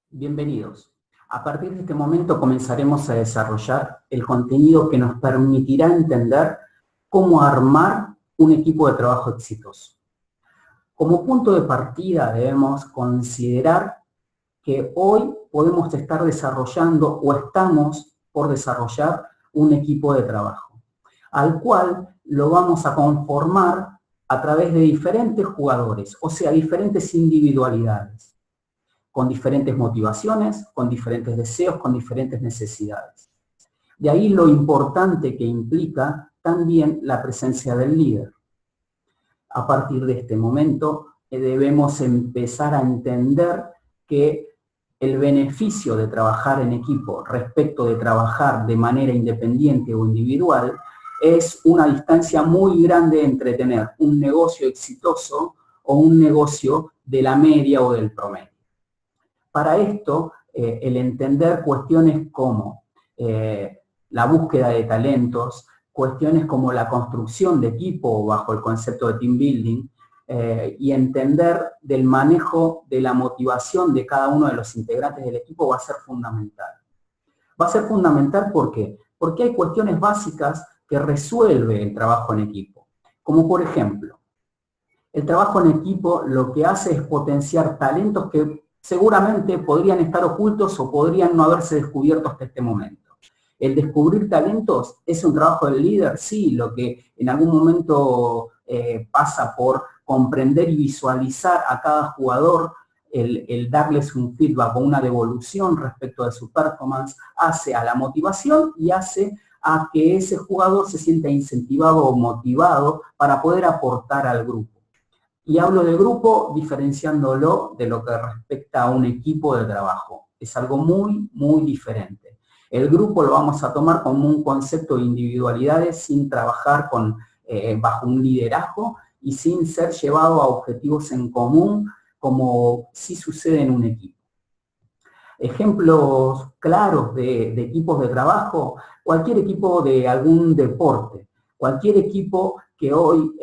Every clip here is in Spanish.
Bienvenidos. A partir de este momento comenzaremos a desarrollar el contenido que nos permitirá entender cómo armar un equipo de trabajo exitoso. Como punto de partida debemos considerar que hoy podemos estar desarrollando o estamos por desarrollar un equipo de trabajo, al cual lo vamos a conformar a través de diferentes jugadores, o sea, diferentes individualidades, con diferentes motivaciones, con diferentes deseos, con diferentes necesidades. De ahí lo importante que implica también la presencia del líder. A partir de este momento debemos empezar a entender que el beneficio de trabajar en equipo respecto de trabajar de manera independiente o individual es una distancia muy grande entre tener un negocio exitoso o un negocio de la media o del promedio. Para esto, el entender cuestiones como la búsqueda de talentos, cuestiones como la construcción de equipo bajo el concepto de team building, y entender del manejo de la motivación de cada uno de los integrantes del equipo va a ser fundamental. Va a ser fundamental ¿por qué? Porque hay cuestiones básicas que resuelve el trabajo en equipo. Como por ejemplo, el trabajo en equipo lo que hace es potenciar talentos que seguramente podrían estar ocultos o podrían no haberse descubierto hasta este momento. El descubrir talentos es un trabajo del líder, sí, lo que en algún momento pasa por comprender y visualizar a cada jugador, el darles un feedback o una devolución respecto de su performance, hace a la motivación y hace a que ese jugador se sienta incentivado o motivado para poder aportar al grupo. Y hablo de grupo diferenciándolo de lo que respecta a un equipo de trabajo. Es algo muy, muy diferente. El grupo lo vamos a tomar como un concepto de individualidades sin trabajar bajo un liderazgo y sin ser llevado a objetivos en común como sí sucede en un equipo. Ejemplos claros de equipos de trabajo, cualquier equipo de algún deporte, cualquier equipo que hoy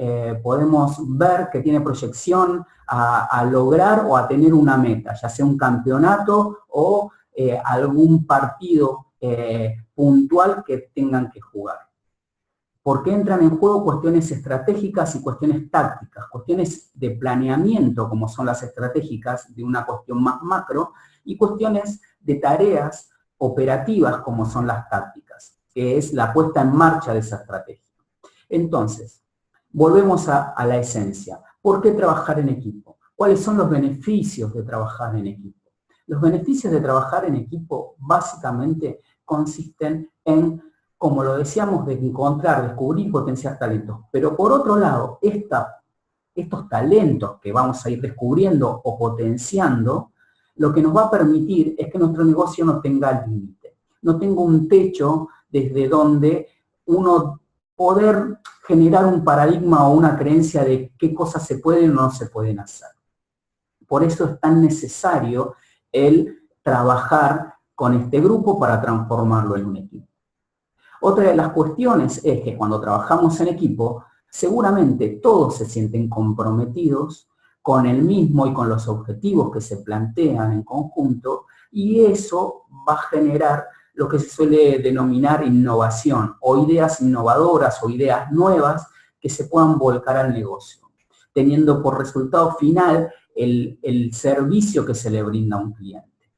podemos ver que tiene proyección a lograr o a tener una meta, ya sea un campeonato o algún partido puntual que tengan que jugar. Porque entran en juego cuestiones estratégicas y cuestiones tácticas, cuestiones de planeamiento como son las estratégicas de una cuestión más macro y cuestiones de tareas operativas como son las tácticas, que es la puesta en marcha de esa estrategia. Entonces, volvemos a la esencia. ¿Por qué trabajar en equipo? ¿Cuáles son los beneficios de trabajar en equipo? Los beneficios de trabajar en equipo básicamente consisten en, como lo decíamos, de encontrar, descubrir y potenciar talentos. Pero por otro lado, estos talentos que vamos a ir descubriendo o potenciando, lo que nos va a permitir es que nuestro negocio no tenga límite, no tenga un techo desde donde uno poder generar un paradigma o una creencia de qué cosas se pueden o no se pueden hacer. Por eso es tan necesario el trabajar con este grupo para transformarlo en un equipo. Otra de las cuestiones es que cuando trabajamos en equipo, seguramente todos se sienten comprometidos con el mismo y con los objetivos que se plantean en conjunto, y eso va a generar lo que se suele denominar innovación, o ideas innovadoras o ideas nuevas que se puedan volcar al negocio, teniendo por resultado final el servicio que se le brinda a un cliente.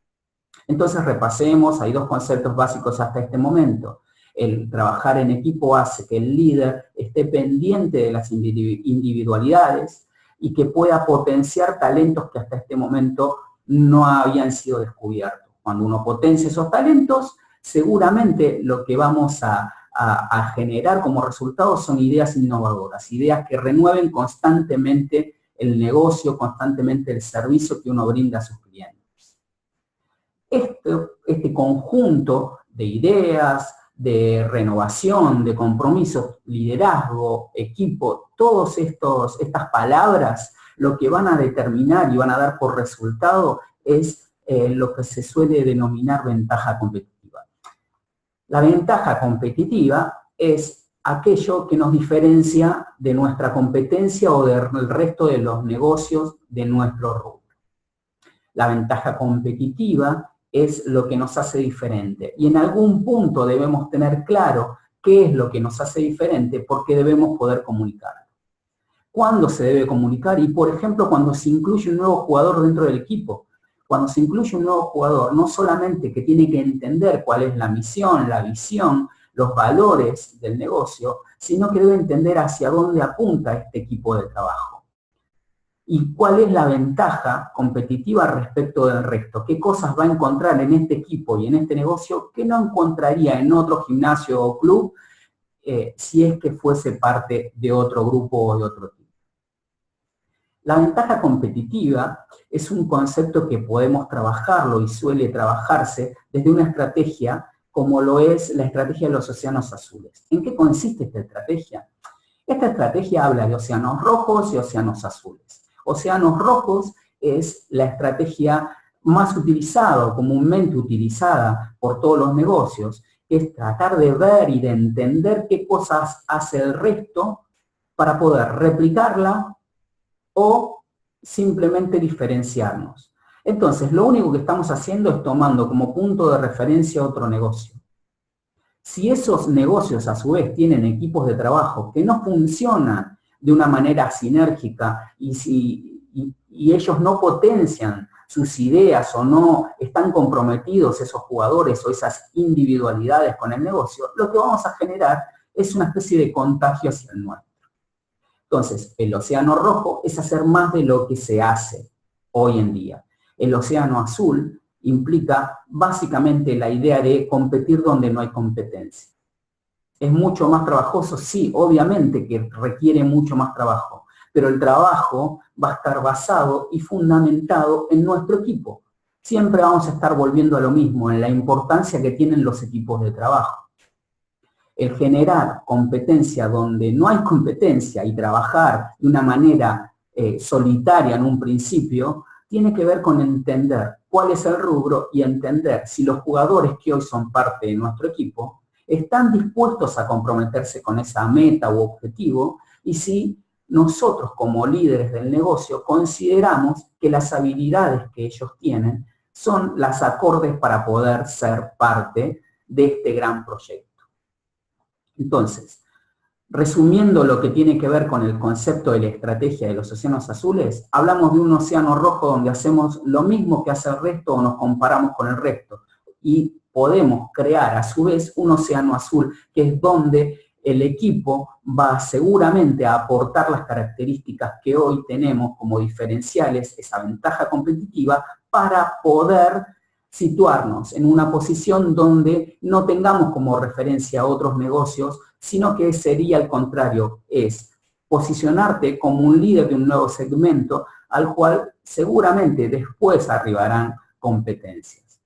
Entonces repasemos, hay dos conceptos básicos hasta este momento. El trabajar en equipo hace que el líder esté pendiente de las individualidades y que pueda potenciar talentos que hasta este momento no habían sido descubiertos. Cuando uno potencia esos talentos, seguramente lo que vamos a generar como resultado son ideas innovadoras, ideas que renueven constantemente el negocio, constantemente el servicio que uno brinda a sus clientes. Este conjunto de ideas, de renovación, de compromisos, liderazgo, equipo, todas estas palabras, lo que van a determinar y van a dar por resultado es lo que se suele denominar ventaja competitiva. La ventaja competitiva es aquello que nos diferencia de nuestra competencia o del resto de los negocios de nuestro rubro. La ventaja competitiva es lo que nos hace diferente. Y en algún punto debemos tener claro qué es lo que nos hace diferente porque debemos poder comunicarlo. ¿Cuándo se debe comunicar? Y, por ejemplo, cuando se incluye un nuevo jugador dentro del equipo. Cuando se incluye un nuevo jugador, no solamente que tiene que entender cuál es la misión, la visión, los valores del negocio, sino que debe entender hacia dónde apunta este equipo de trabajo. Y cuál es la ventaja competitiva respecto del resto. ¿Qué cosas va a encontrar en este equipo y en este negocio que no encontraría en otro gimnasio o club si es que fuese parte de otro grupo o de otro tipo? La ventaja competitiva es un concepto que podemos trabajarlo y suele trabajarse desde una estrategia como lo es la estrategia de los océanos azules. ¿En qué consiste esta estrategia? Esta estrategia habla de océanos rojos y océanos azules. Océanos rojos es la estrategia más utilizada o comúnmente utilizada por todos los negocios, que es tratar de ver y de entender qué cosas hace el resto para poder replicarla o simplemente diferenciarnos. Entonces, lo único que estamos haciendo es tomando como punto de referencia otro negocio. Si esos negocios a su vez tienen equipos de trabajo que no funcionan de una manera sinérgica y ellos no potencian sus ideas o no están comprometidos esos jugadores o esas individualidades con el negocio, lo que vamos a generar es una especie de contagio hacia el nuestro. Entonces, el océano rojo es hacer más de lo que se hace hoy en día. El océano azul implica básicamente la idea de competir donde no hay competencia. ¿Es mucho más trabajoso? Sí, obviamente que requiere mucho más trabajo, pero el trabajo va a estar basado y fundamentado en nuestro equipo. Siempre vamos a estar volviendo a lo mismo, en la importancia que tienen los equipos de trabajo. El generar competencia donde no hay competencia y trabajar de una manera solitaria en un principio, tiene que ver con entender cuál es el rubro y entender si los jugadores que hoy son parte de nuestro equipo están dispuestos a comprometerse con esa meta u objetivo y si nosotros como líderes del negocio consideramos que las habilidades que ellos tienen son las acordes para poder ser parte de este gran proyecto. Entonces, resumiendo lo que tiene que ver con el concepto de la estrategia de los océanos azules, hablamos de un océano rojo donde hacemos lo mismo que hace el resto o nos comparamos con el resto. Y podemos crear a su vez un océano azul, que es donde el equipo va seguramente a aportar las características que hoy tenemos como diferenciales, esa ventaja competitiva, para poder situarnos en una posición donde no tengamos como referencia a otros negocios, sino que sería al contrario, es posicionarte como un líder de un nuevo segmento al cual seguramente después arribarán competencias.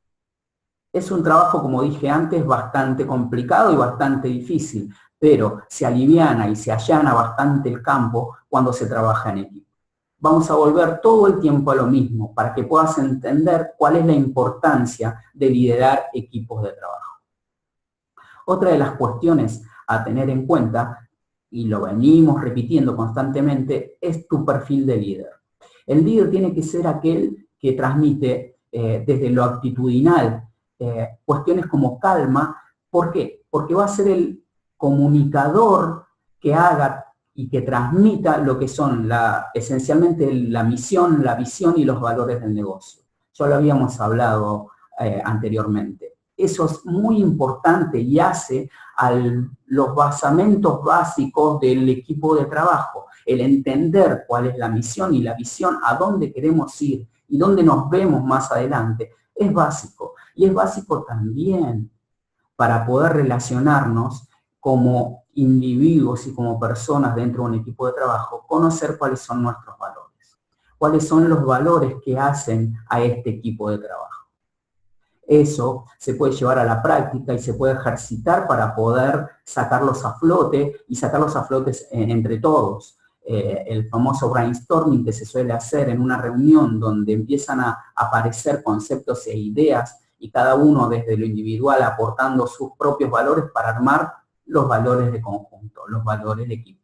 Es un trabajo, como dije antes, bastante complicado y bastante difícil, pero se aliviana y se allana bastante el campo cuando se trabaja en equipo. Vamos a volver todo el tiempo a lo mismo para que puedas entender cuál es la importancia de liderar equipos de trabajo. Otra de las cuestiones a tener en cuenta, y lo venimos repitiendo constantemente, es tu perfil de líder. El líder tiene que ser aquel que transmite desde lo actitudinal cuestiones como calma. ¿Por qué? Porque va a ser el comunicador que haga y que transmita lo que son esencialmente la misión, la visión y los valores del negocio. Ya lo habíamos hablado anteriormente. Eso es muy importante y hace a los basamentos básicos del equipo de trabajo, el entender cuál es la misión y la visión, a dónde queremos ir y dónde nos vemos más adelante, es básico. Y es básico también para poder relacionarnos como individuos y como personas dentro de un equipo de trabajo, conocer cuáles son nuestros valores, cuáles son los valores que hacen a este equipo de trabajo. Eso se puede llevar a la práctica y se puede ejercitar para poder sacarlos a flote y sacarlos a flote entre todos. El famoso brainstorming que se suele hacer en una reunión donde empiezan a aparecer conceptos e ideas y cada uno desde lo individual aportando sus propios valores para armar los valores de conjunto, los valores de equipo.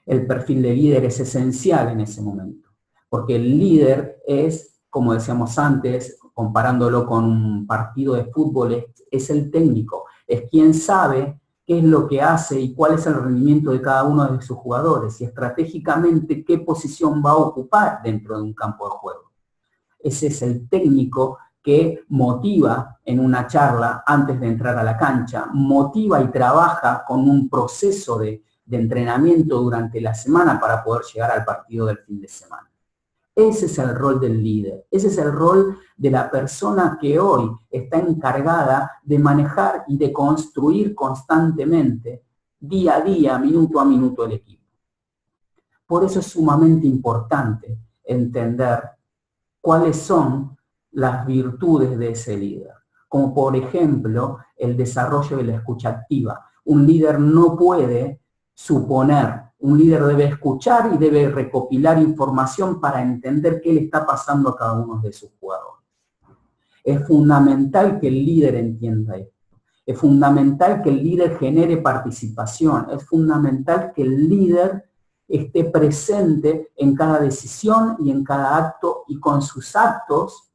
El perfil de líder es esencial en ese momento, porque el líder es como decíamos antes, comparándolo con un partido de fútbol, es el técnico, es quien sabe qué es lo que hace y cuál es el rendimiento de cada uno de sus jugadores y estratégicamente qué posición va a ocupar dentro de un campo de juego. Ese es el técnico que motiva en una charla antes de entrar a la cancha, motiva y trabaja con un proceso de entrenamiento durante la semana para poder llegar al partido del fin de semana. Ese es el rol del líder, ese es el rol de la persona que hoy está encargada de manejar y de construir constantemente, día a día, minuto a minuto el equipo. Por eso es sumamente importante entender cuáles son las virtudes de ese líder, como por ejemplo el desarrollo de la escucha activa. Un líder no puede suponer, un líder debe escuchar y debe recopilar información para entender qué le está pasando a cada uno de sus jugadores. Es fundamental que el líder entienda esto. Es fundamental que el líder genere participación. Es fundamental que el líder esté presente en cada decisión y en cada acto y con sus actos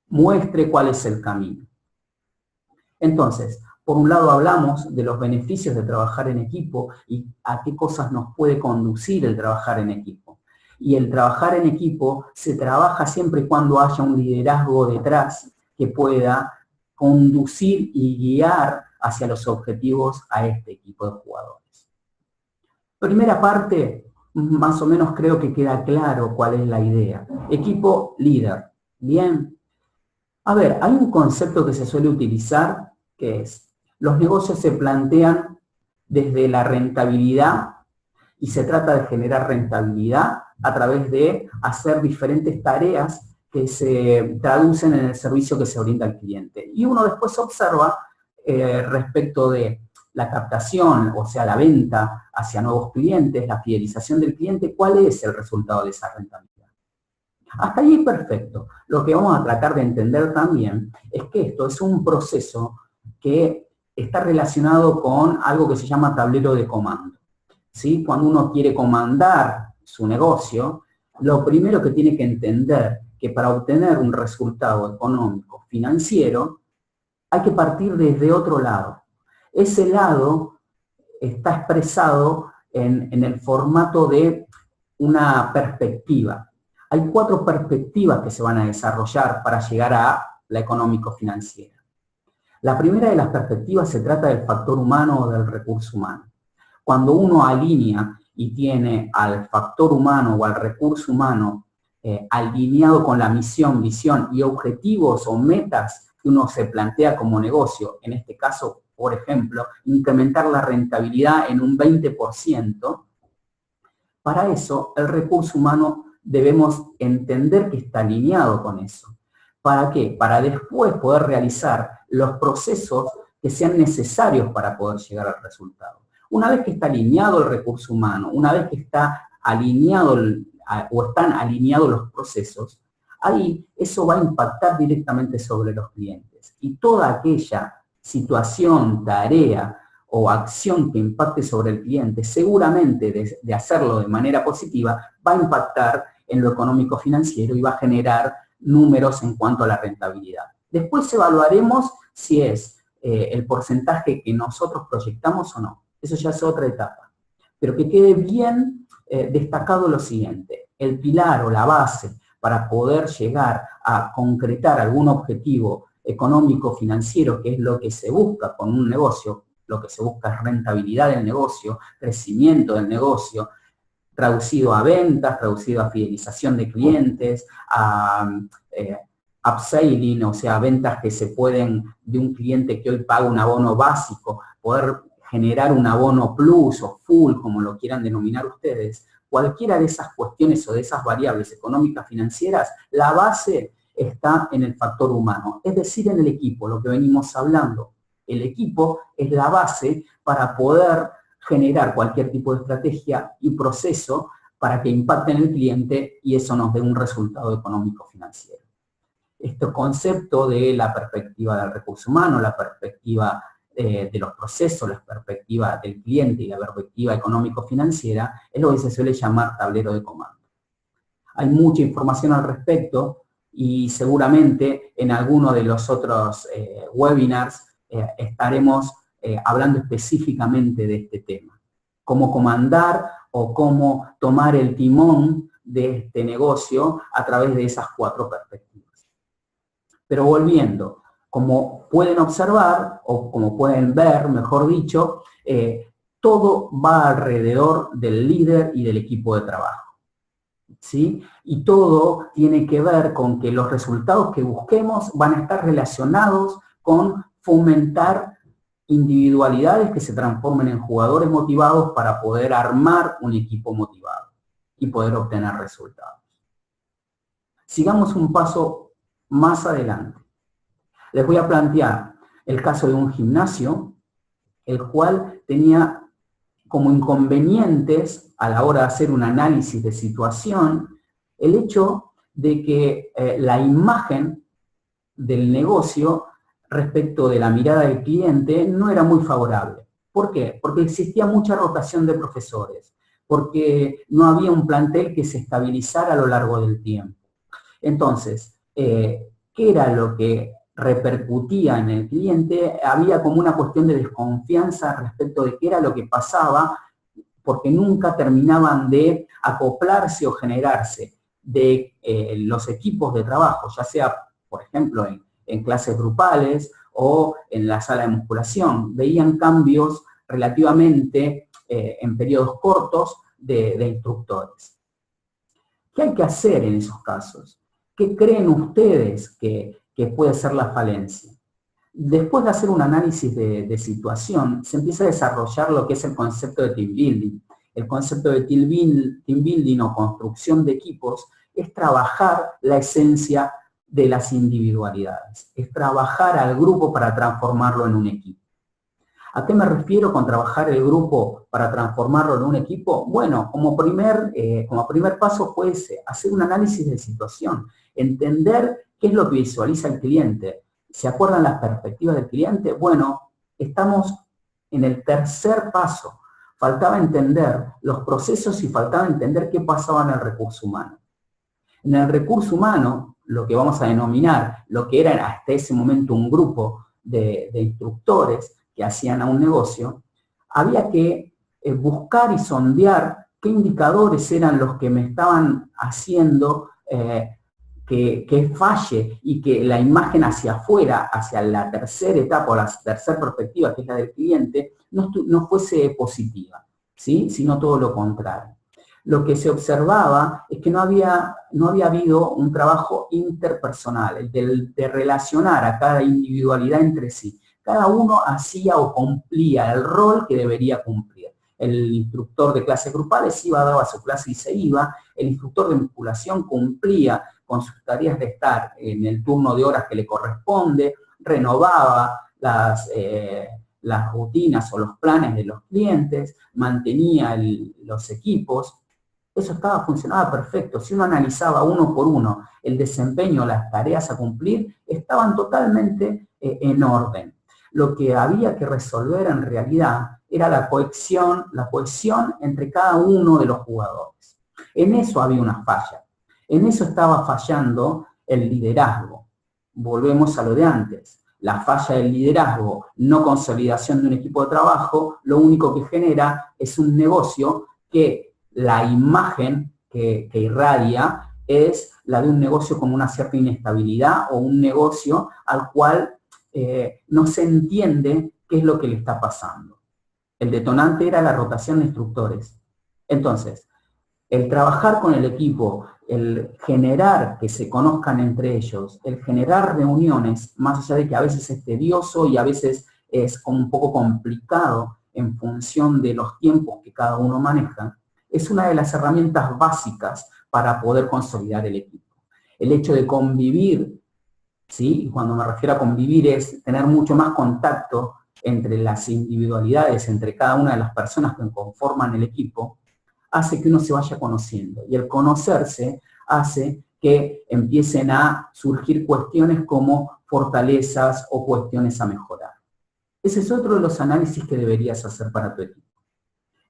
muestre cuál es el camino. Entonces, por un lado hablamos de los beneficios de trabajar en equipo y a qué cosas nos puede conducir el trabajar en equipo. Y el trabajar en equipo se trabaja siempre y cuando haya un liderazgo detrás que pueda conducir y guiar hacia los objetivos a este equipo de jugadores. Primera parte, más o menos creo que queda claro cuál es la idea. Equipo líder. Bien. A ver, hay un concepto que se suele utilizar que es, los negocios se plantean desde la rentabilidad y se trata de generar rentabilidad a través de hacer diferentes tareas que se traducen en el servicio que se brinda al cliente. Y uno después observa respecto de la captación, o sea, la venta hacia nuevos clientes, la fidelización del cliente, cuál es el resultado de esa rentabilidad. Hasta ahí perfecto. Lo que vamos a tratar de entender también es que esto es un proceso que está relacionado con algo que se llama tablero de comando. ¿Sí? Cuando uno quiere comandar su negocio, lo primero que tiene que entender que para obtener un resultado económico, financiero, hay que partir desde otro lado. Ese lado está expresado en el formato de una perspectiva. Hay 4 perspectivas que se van a desarrollar para llegar a la económico-financiera. La primera de las perspectivas se trata del factor humano o del recurso humano. Cuando uno alinea y tiene al factor humano o al recurso humano alineado con la misión, visión y objetivos o metas que uno se plantea como negocio, en este caso, por ejemplo, incrementar la rentabilidad en un 20%, para eso el recurso humano debemos entender que está alineado con eso. ¿Para qué? Para después poder realizar los procesos que sean necesarios para poder llegar al resultado. Una vez que está alineado el recurso humano, una vez que está alineado o están alineados los procesos, ahí eso va a impactar directamente sobre los clientes. Y toda aquella situación, tarea o acción que impacte sobre el cliente, seguramente de hacerlo de manera positiva, va a impactar en lo económico financiero y va a generar números en cuanto a la rentabilidad. Después evaluaremos si es el porcentaje que nosotros proyectamos o no. Eso ya es otra etapa. Pero que quede bien destacado lo siguiente. El pilar o la base para poder llegar a concretar algún objetivo económico financiero, que es lo que se busca con un negocio, lo que se busca es rentabilidad del negocio, crecimiento del negocio, traducido a ventas, traducido a fidelización de clientes, a upselling, o sea, ventas que se pueden, de un cliente que hoy paga un abono básico, poder generar un abono plus o full, como lo quieran denominar ustedes. Cualquiera de esas cuestiones o de esas variables económicas financieras, la base está en el factor humano, es decir, en el equipo, lo que venimos hablando. El equipo es la base para poder generar cualquier tipo de estrategia y proceso para que impacte en el cliente y eso nos dé un resultado económico financiero. Este concepto de la perspectiva del recurso humano, la perspectiva de los procesos, la perspectiva del cliente y la perspectiva económico-financiera es lo que se suele llamar tablero de comando. Hay mucha información al respecto, y seguramente en alguno de los otros webinars estaremos hablando específicamente de este tema. Cómo comandar o cómo tomar el timón de este negocio a través de esas 4 perspectivas. Pero volviendo, como pueden observar, o como pueden ver, mejor dicho, todo va alrededor del líder y del equipo de trabajo, ¿sí? Y todo tiene que ver con que los resultados que busquemos van a estar relacionados con fomentar individualidades que se transformen en jugadores motivados para poder armar un equipo motivado y poder obtener resultados. Sigamos un paso más adelante. Les voy a plantear el caso de un gimnasio, el cual tenía como inconvenientes a la hora de hacer un análisis de situación el hecho de que la imagen del negocio respecto de la mirada del cliente no era muy favorable. ¿Por qué? Porque existía mucha rotación de profesores, porque no había un plantel que se estabilizara a lo largo del tiempo. Entonces, ¿qué era lo que repercutía en el cliente? Había como una cuestión de desconfianza respecto de qué era lo que pasaba, porque nunca terminaban de acoplarse o generarse de los equipos de trabajo, ya sea, por ejemplo, en clases grupales o en la sala de musculación. Veían cambios relativamente en periodos cortos de instructores. ¿Qué hay que hacer en esos casos? ¿Qué creen ustedes que puede ser la falencia? Después de hacer un análisis de situación, se empieza a desarrollar lo que es el concepto de team building. El concepto de team building o construcción de equipos es trabajar la esencia de las individualidades, es trabajar al grupo para transformarlo en un equipo. ¿A qué me refiero con trabajar el grupo para transformarlo en un equipo? Bueno, como primer paso fue hacer un análisis de situación, entender qué es lo que visualiza el cliente. ¿Se acuerdan las perspectivas del cliente? Bueno, estamos en el tercer paso. Faltaba entender los procesos y faltaba entender qué pasaba en el recurso humano. En el recurso humano, lo que vamos a denominar, lo que era hasta ese momento un grupo de instructores que hacían a un negocio, había que buscar y sondear qué indicadores eran los que me estaban haciendo que falle y que la imagen hacia afuera, hacia la tercera etapa o la tercera perspectiva, que es la del cliente, no fuese positiva, ¿sí? Sino todo lo contrario. Lo que se observaba es que no había habido un trabajo interpersonal, de relacionar a cada individualidad entre sí. Cada uno hacía o cumplía el rol que debería cumplir. El instructor de clases grupales daba su clase y se iba. El instructor de musculación cumplía con sus tareas de estar en el turno de horas que le corresponde, renovaba las rutinas o los planes de los clientes, mantenía los equipos. Eso funcionaba perfecto. Si uno analizaba uno por uno el desempeño, las tareas a cumplir, estaban totalmente en orden. Lo que había que resolver en realidad era la cohesión entre cada uno de los jugadores. En eso había una falla. En eso estaba fallando el liderazgo. Volvemos a lo de antes. La falla del liderazgo, no consolidación de un equipo de trabajo, lo único que genera es un negocio que la imagen que irradia es la de un negocio con una cierta inestabilidad o un negocio al cual no se entiende qué es lo que le está pasando. El detonante era la rotación de instructores. Entonces, el trabajar con el equipo, el generar que se conozcan entre ellos, el generar reuniones, más allá de que a veces es tedioso y a veces es un poco complicado en función de los tiempos que cada uno maneja, es una de las herramientas básicas para poder consolidar el equipo. El hecho de convivir, ¿sí? Y cuando me refiero a convivir es tener mucho más contacto entre las individualidades, entre cada una de las personas que conforman el equipo, hace que uno se vaya conociendo. Y el conocerse hace que empiecen a surgir cuestiones como fortalezas o cuestiones a mejorar. Ese es otro de los análisis que deberías hacer para tu equipo.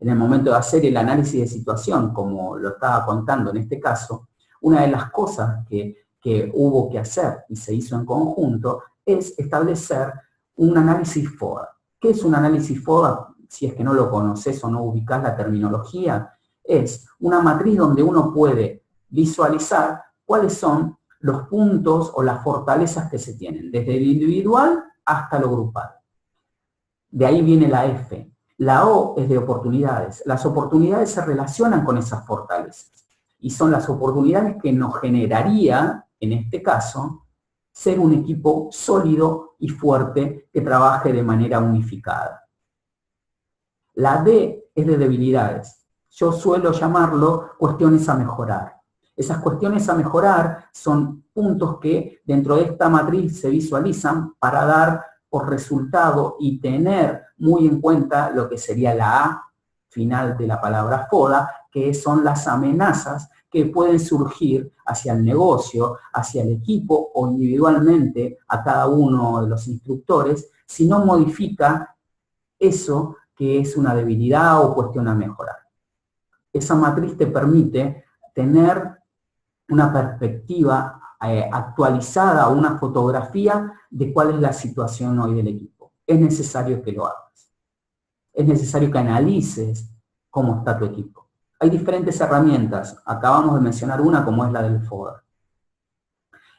En el momento de hacer el análisis de situación, como lo estaba contando en este caso, una de las cosas que que hubo que hacer y se hizo en conjunto es establecer un análisis FODA. ¿Qué es un análisis FODA? Si es que no lo conoces o no ubicás la terminología, es una matriz donde uno puede visualizar cuáles son los puntos o las fortalezas que se tienen, desde el individual hasta lo grupal. De ahí viene la F. La O es de oportunidades. Las oportunidades se relacionan con esas fortalezas y son las oportunidades que nos generaría, en este caso, ser un equipo sólido y fuerte que trabaje de manera unificada. La D es de debilidades. Yo suelo llamarlo cuestiones a mejorar. Esas cuestiones a mejorar son puntos que dentro de esta matriz se visualizan para dar por resultado y tener muy en cuenta lo que sería la A final de la palabra FODA, que son las amenazas que pueden surgir hacia el negocio, hacia el equipo o individualmente a cada uno de los instructores, si no modifica eso que es una debilidad o cuestión a mejorar. Esa matriz te permite tener una perspectiva actualizada, una fotografía de cuál es la situación hoy del equipo. Es necesario que lo hagas. Es necesario que analices cómo está tu equipo. Hay diferentes herramientas. Acabamos de mencionar una como es la del FODA.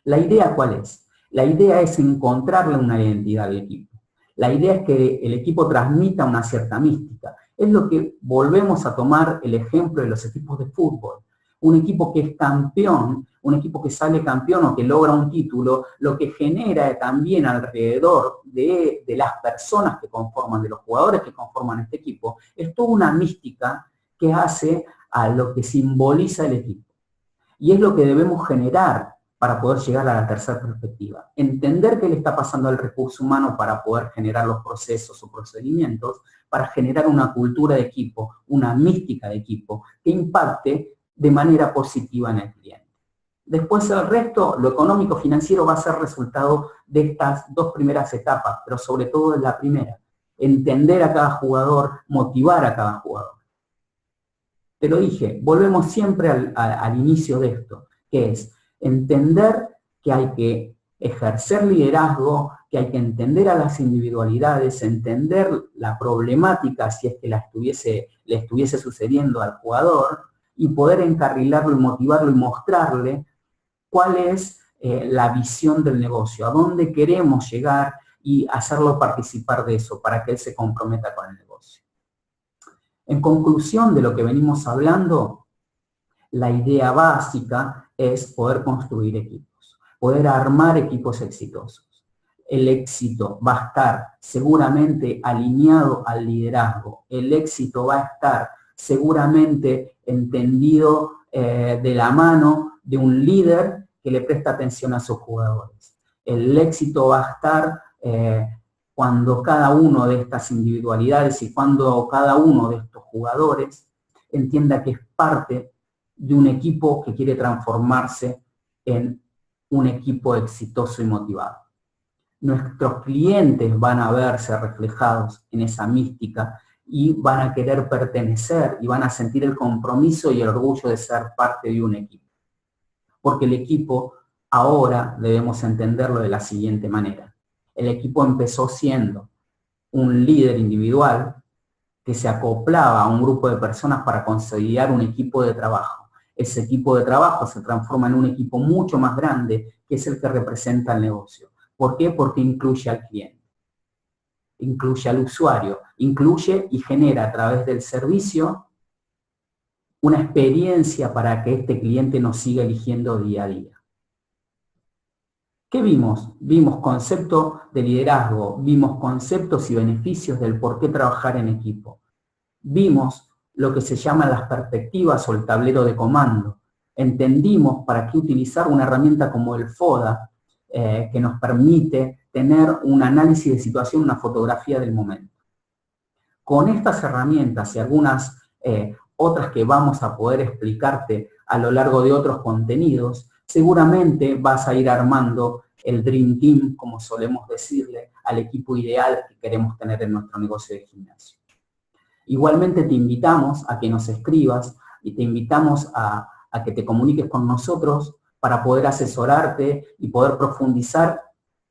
¿La idea cuál es? La idea es encontrarle una identidad al equipo. La idea es que el equipo transmita una cierta mística. Es lo que volvemos a tomar el ejemplo de los equipos de fútbol. Un equipo que es campeón, un equipo que sale campeón o que logra un título, lo que genera también alrededor de las personas que conforman, de los jugadores que conforman este equipo, es toda una mística que hace a lo que simboliza el equipo. Y es lo que debemos generar para poder llegar a la tercera perspectiva. Entender qué le está pasando al recurso humano para poder generar los procesos o procedimientos, para generar una cultura de equipo, una mística de equipo que impacte de manera positiva en el cliente. Después el resto, lo económico-financiero, va a ser resultado de estas dos primeras etapas, pero sobre todo de la primera. Entender a cada jugador, motivar a cada jugador. Te lo dije, volvemos siempre al inicio de esto, que es entender que hay que ejercer liderazgo, que hay que entender a las individualidades, entender la problemática si es que le estuviese sucediendo al jugador, y poder encarrilarlo y motivarlo y mostrarle cuál es la visión del negocio, a dónde queremos llegar y hacerlo participar de eso para que él se comprometa con el negocio. En conclusión de lo que venimos hablando, la idea básica es poder construir equipos, poder armar equipos exitosos. El éxito va a estar seguramente alineado al liderazgo, el éxito va a estar seguramente entendido de la mano de un líder que le presta atención a sus jugadores. El éxito va a estar cuando cada uno de estas individualidades y cuando cada uno de estos jugadores entienda que es parte de un equipo que quiere transformarse en un equipo exitoso y motivado. Nuestros clientes van a verse reflejados en esa mística y van a querer pertenecer y van a sentir el compromiso y el orgullo de ser parte de un equipo. Porque el equipo ahora debemos entenderlo de la siguiente manera. El equipo empezó siendo un líder individual que se acoplaba a un grupo de personas para consolidar un equipo de trabajo. Ese equipo de trabajo se transforma en un equipo mucho más grande que es el que representa el negocio. ¿Por qué? Porque incluye al cliente. Incluye al usuario, incluye y genera a través del servicio una experiencia para que este cliente nos siga eligiendo día a día. ¿Qué vimos? Vimos concepto de liderazgo, vimos conceptos y beneficios del por qué trabajar en equipo. Vimos lo que se llaman las perspectivas o el tablero de comando. Entendimos para qué utilizar una herramienta como el FODA, que nos permite tener un análisis de situación, una fotografía del momento. Con estas herramientas y algunas otras que vamos a poder explicarte a lo largo de otros contenidos, seguramente vas a ir armando el Dream Team, como solemos decirle, al equipo ideal que queremos tener en nuestro negocio de gimnasio. Igualmente te invitamos a que nos escribas y te invitamos a que te comuniques con nosotros para poder asesorarte y poder profundizar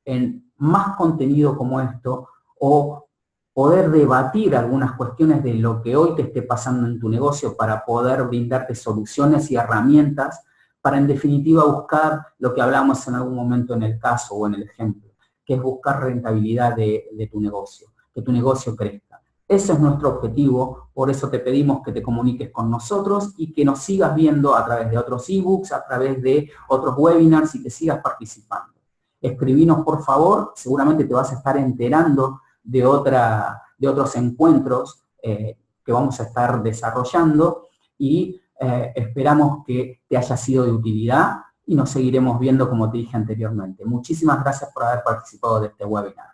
en más contenido como esto, o poder debatir algunas cuestiones de lo que hoy te esté pasando en tu negocio para poder brindarte soluciones y herramientas para en definitiva buscar lo que hablamos en algún momento en el caso o en el ejemplo, que es buscar rentabilidad de tu negocio, que tu negocio crezca. Ese es nuestro objetivo, por eso te pedimos que te comuniques con nosotros y que nos sigas viendo a través de otros ebooks, a través de otros webinars y que sigas participando. Escribinos por favor, seguramente te vas a estar enterando de otros encuentros que vamos a estar desarrollando y esperamos que te haya sido de utilidad y nos seguiremos viendo como te dije anteriormente. Muchísimas gracias por haber participado de este webinar.